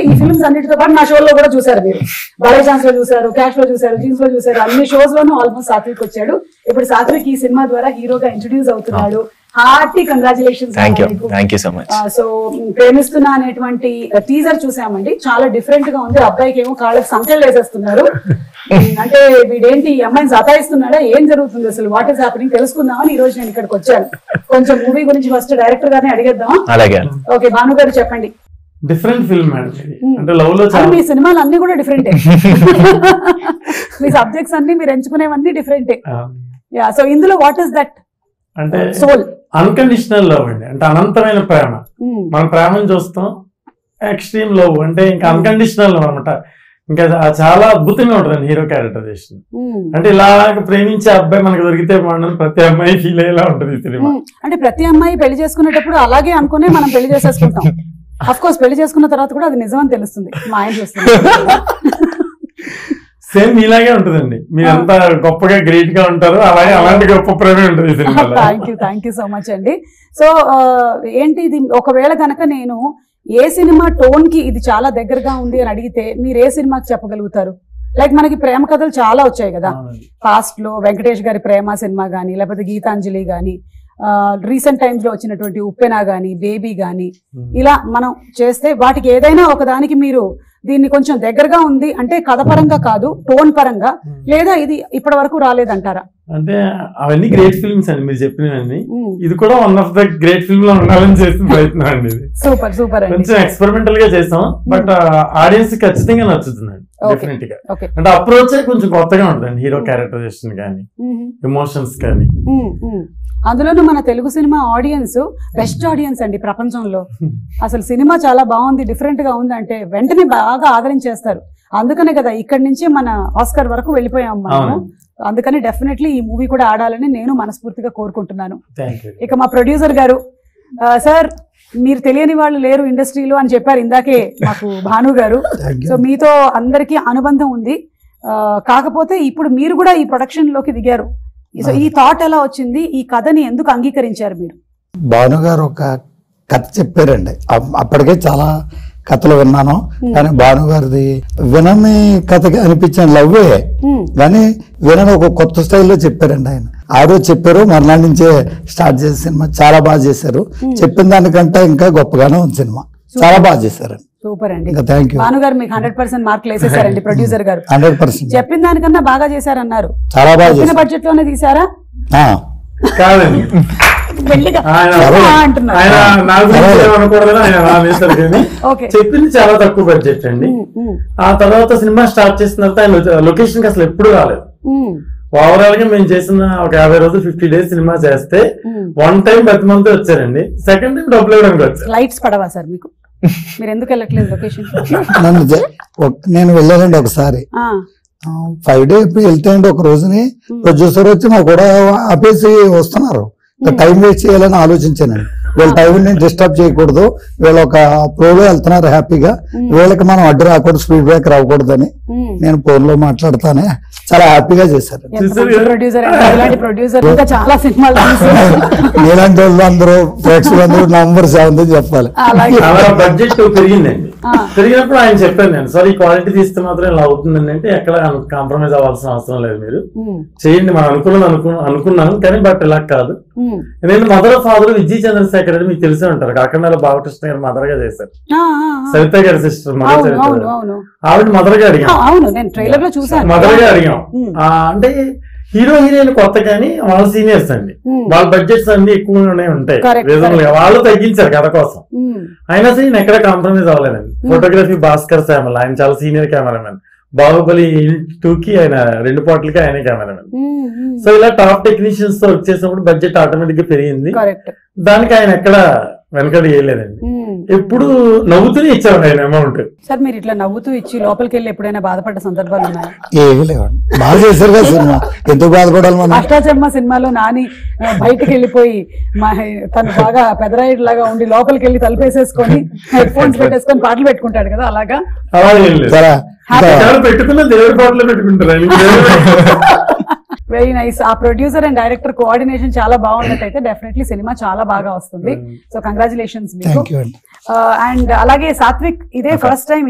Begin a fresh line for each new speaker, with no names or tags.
ఈ ఫిల్మ్స్ అన్నిటితో పాటు నా షోలో కూడా చూసారు మీరు. బాలయ్య ఛాన్స్ లో చూసారు, క్యాష్ లో చూసారు, జీన్స్ లో చూసారు, అన్ని షోస్ లోనూ ఆల్మోస్ట్ సాత్విక్ వచ్చాడు. ఇప్పుడు సాత్విక్ ఈ సినిమా ద్వారా హీరోగా ఇంట్రొడ్యూస్ అవుతున్నాడు. Hearty congratulations.
Thank you so much.
So ప్రేమిస్తున్నా అనేటువంటి టీజర్ చూసామండి, చాలా డిఫరెంట్ గా ఉంది. అబ్బాయికి ఏమో కాళ్ళకి సంఖ్యలు వేసేస్తున్నారు. అంటే వీడేంటి ఈ అమ్మాయిని సతాయిస్తున్నాడా, ఏం జరుగుతుంది అసలు, వాట్ ఈస్ హ్యాపెనింగ్ తెలుసుకుందామని ఈ రోజు నేను ఇక్కడికి వచ్చాను. కొంచెం మూవీ గురించి ఫస్ట్ డైరెక్టర్ గారిని అడిగేద్దాం.
అలాగే.
ఓకే, భాను గారు చెప్పండి.
డిఫరెంట్ ఫిల్మ్ మేడం, అంటే లవ్ లో
మీ సినిమాలు అన్ని కూడా డిఫరెంటే. మీ సబ్జెక్ట్స్ అన్ని మీరు ఎంచుకునేవన్నీ డిఫరెంటే. యా, సో ఇందులో వాట్ ఇస్ దట్
అంటే
సోల్?
అన్కండిషనల్ లవ్ అండి, అంటే అనంతమైన ప్రేమ. మన ప్రేమను చూస్తాం, ఎక్స్ట్రీమ్ లవ్ అంటే ఇంకా అన్కండిషనల్ లవ్ అనమాట. ఇంకా చాలా అద్భుతంగా ఉంటుంది హీరో క్యారెక్టరైజేషన్. అంటే ఇలా ప్రేమించే అబ్బాయి మనకు దొరికితే బాగుండని ప్రతి అమ్మాయి ఫీల్ అయ్యేలా ఉంటుంది ఈ సినిమా.
అంటే ప్రతి అమ్మాయి పెళ్లి చేసుకునేటప్పుడు అలాగే అనుకునే మనం పెళ్లి చేసేసుకుంటాం. అఫ్ కోర్స్ పెళ్లి చేసుకున్న తర్వాత కూడా అది నిజం అని తెలుస్తుంది. మా ఆయన చూస్తుంది.
సేమ్ ఇలాగే ఉంటుందండి, మీరంతా గొప్పగా గ్రేట్ గా ఉంటారు, అలాగే అలాంటి గొప్ప ప్రేమే ఉంటుంది సినిమాలో.
థ్యాంక్ యూ సో మచ్ అండి. సో ఏంటి ఇది, ఒకవేళ కనుక నేను ఏ సినిమా టోన్ కి ఇది చాలా దగ్గరగా ఉంది అని అడిగితే మీరు ఏ సినిమాకి చెప్పగలుగుతారు? లైక్ మనకి ప్రేమ కథలు చాలా వచ్చాయి కదా పాస్ట్ లో, వెంకటేష్ గారి ప్రేమ సినిమా గానీ, లేకపోతే గీతాంజలి గానీ, రీసెంట్ టైమ్స్ లో వచ్చినటువంటి ఉప్పెన గానీ, బేబీ గానీ, ఇలా మనం చేస్తే వాటికి ఏదైనా ఒకదానికి మీరు దీన్ని కొంచెం దగ్గరగా ఉంది అంటే కథ పరంగా కాదు, టోన్ పరంగా, లేదా ఇది ఇప్పటి వరకు రాలేదంటారా?
అంటే అవన్నీ గ్రేట్ ఫిల్మ్స్ అండి మీరు చెప్పినవన్నీ. ఇది కూడా one of the great film లో ఉండాలని చేసిన ప్రయత్నం అండి ఇది.
సూపర్ సూపర్ అండి.
కొంచెం ఎక్స్పెరిమెంటల్ గా చేసాం, బట్ ఆడియన్స్ ఖచ్చితంగా నచ్చుతుందండి డెఫినెట్ గా. అంటే అప్రోచ్ కొంచెం కొత్తగా ఉంటుందండి, హీరో క్యారెక్టరైజేషన్ కానీ, ఎమోషన్స్ కానీ.
అందులోనూ మన Telugu cinema audience best audience అండి ప్రపంచంలో. అసలు సినిమా చాలా బాగుంది, డిఫరెంట్ గా ఉంది అంటే వెంటనే బాగా ఆదరించేస్తారు. అందుకనే కదా ఇక్కడి నుంచే మన ఆస్కర్ వరకు వెళ్ళిపోయాం మనము. అందుకని డెఫినెట్లీ ఈ మూవీ కూడా ఆడాలని నేను మనస్ఫూర్తిగా కోరుకుంటున్నాను. ఇక మా ప్రొడ్యూసర్ గారు, సార్ మీరు తెలియని వాళ్ళు లేరు ఇండస్ట్రీలో అని చెప్పారు ఇందాకే మాకు భాను గారు. సో మీతో అందరికీ అనుబంధం ఉంది, కాకపోతే ఇప్పుడు మీరు కూడా ఈ ప్రొడక్షన్ లోకి దిగారు. సో ఈ థాట్ ఎలా వచ్చింది, ఈ కథని ఎందుకు అంగీకరించారు మీరు?
భాను గారు ఒక కథ చెప్పారండి, అప్పటికే చాలా కథలు విన్నాను, కానీ భాను గారిది వినని కథగా అనిపించిన లవ్వే, కానీ వినని ఒక కొత్త స్టైల్లో చెప్పారండి ఆయన. ఆ రోజు చెప్పారు, మర్నాడు నుంచే స్టార్ట్ చేసే సినిమా చాలా బాగా చేశారు. చెప్పిన దానికంటే ఇంకా గొప్పగానే ఉంది సినిమా, చాలా బాగా చేశారండి.
సూపర్ అండి,
థ్యాంక్ యూ.
భాను గారు మీకు 100% మార్కులు వేసేసారండి. ప్రొడ్యూసర్ గారు
100%
చెప్పిన దానికన్నా బాగా చేశారన్నారు.
చాలా బాగా చేశారు.
బడ్జెట్ లోనే తీసారా?
కాదండి, చెప్పింది చాలా తక్కువ బడ్జెట్ అండి. ఆ తర్వాత సినిమా స్టార్ట్ చేసిన తర్వాత ఆయన లొకేషన్ కి అసలు ఎప్పుడు రాలేదు. ఓవరాల్ గా మేము చేసిన ఒక 50 రోజులు 50 days సినిమా చేస్తే వన్ టైం ప్రతి మంత్ వచ్చారండి, సెకండ్ టైం డబ్బులు ఇవ్వడానికి వచ్చారు.
లైట్స్ పడవా సార్ మీకు? మీరు ఎందుకు వెళ్ళట్లేదు లొకేషన్?
నేను వెళ్ళానండి ఒకసారి, 5 days వెళ్తే అండి ఒక రోజుని ప్రొడ్యూసర్ వచ్చి నాకు కూడా ఆపేసి వస్తున్నారు. టైం వేస్ట్ చేయాలని ఆలోచించానండి. వీళ్ళ టైం నేను డిస్టర్బ్ చేయకూడదు, వీళ్ళు ఒక ప్రోలో వెళ్తున్నారు హ్యాపీగా, వీళ్ళకి మనం అడ్డు రాకూడదు, స్పీడ్ బ్రేక్ రాకూడదని నేను ఫోన్ లో మాట్లాడుతానే చాలా హ్యాపీగా చేశారు. ఇలాంటి వాళ్ళు అందరూ ప్రేక్షకులందరూ నంబర్ 7 చెప్పాలి.
బడ్జెట్ పెరిగిందండి, పెరిగినప్పుడు ఆయన చెప్పాను నేను, సార్ ఈ క్వాలిటీ తీస్తే మాత్రం ఇలా అవుతుందండి అంటే ఎక్కడ కాంప్రమైజ్ అవ్వాల్సిన అవసరం లేదు, మీరు చేయండి మనం అనుకున్నాను కానీ బట్ ఇలా కాదు. నేను మదర్ ఫాదర్ విజయ్ చంద్రశేఖర్ అని మీకు తెలిసే ఉంటారు, కాకినాడ బాలకృష్ణ గారు మదర్ గా చేశారు, సవిత గారి సిస్టర్ ఆవిడ మదర్ గా అడిగాం, మదర్ గా అడిగాం. అంటే హీరో హీరోయిన్ కొత్త కానీ వాళ్ళ సీనియర్స్ అండి, వాళ్ళ బడ్జెట్స్ అన్ని ఎక్కువగానే ఉంటాయి, రీజనబుల్ గా వాళ్ళు తగ్గించారు కథ కోసం. అయినా సరే నేను ఎక్కడ కాంప్రమైజ్ అవ్వలేదండి. ఫోటోగ్రఫీ భాస్కర్ శ్యామల్, ఆయన చాలా సీనియర్ కెమెరామెన్. బాహుబలి 2కి ఆయన 2 పాటలకి ఆయన కెమెరామెన్. సో ఇలా టాప్ టెక్నీషియన్స్ తో వచ్చేసినప్పుడు బడ్జెట్ ఆటోమేటిక్ గా పెరిగింది. దానికి ఆయన ఎక్కడ వెనకడి వేయలేదండి, ఎప్పుడు నవ్వుతూనే ఇచ్చారు ఆయన అమౌంట్.
సార్ మీరు ఇట్లా నవ్వుతూ ఇచ్చి లోపలికి వెళ్ళి ఎప్పుడైనా బాధపడ్డ సందర్భాలు ఉన్నాయా?
ఏమీ లేవండి, బాగా చేశారు కదా సినిమా, ఎందుకు బాధపడాలి మనం?
అష్టాచమ్మ సినిమాలో నాని బయటకు వెళ్ళిపోయి తను బాగా పెదరాయుడు లాగా ఉండి లోపలికి వెళ్ళి తలుపేసేసుకొని హెడ్ ఫోన్స్ పెట్టేసుకొని పాటలు పెట్టుకుంటాడు కదా, అలాగా
పెట్టుకున్న దేవుడి పాటలు పెట్టుకుంటారు.
Very nice. ఆ ప్రొడ్యూసర్ అండ్ డైరెక్టర్ కోఆర్డినేషన్ చాలా బాగున్నట్టయితే డెఫినెట్లీ సినిమా చాలా బాగా వస్తుంది. సో కంగ్రాచులేషన్స్ మీకు. అండ్ అలాగే సాత్విక్, ఇదే ఫస్ట్ టైం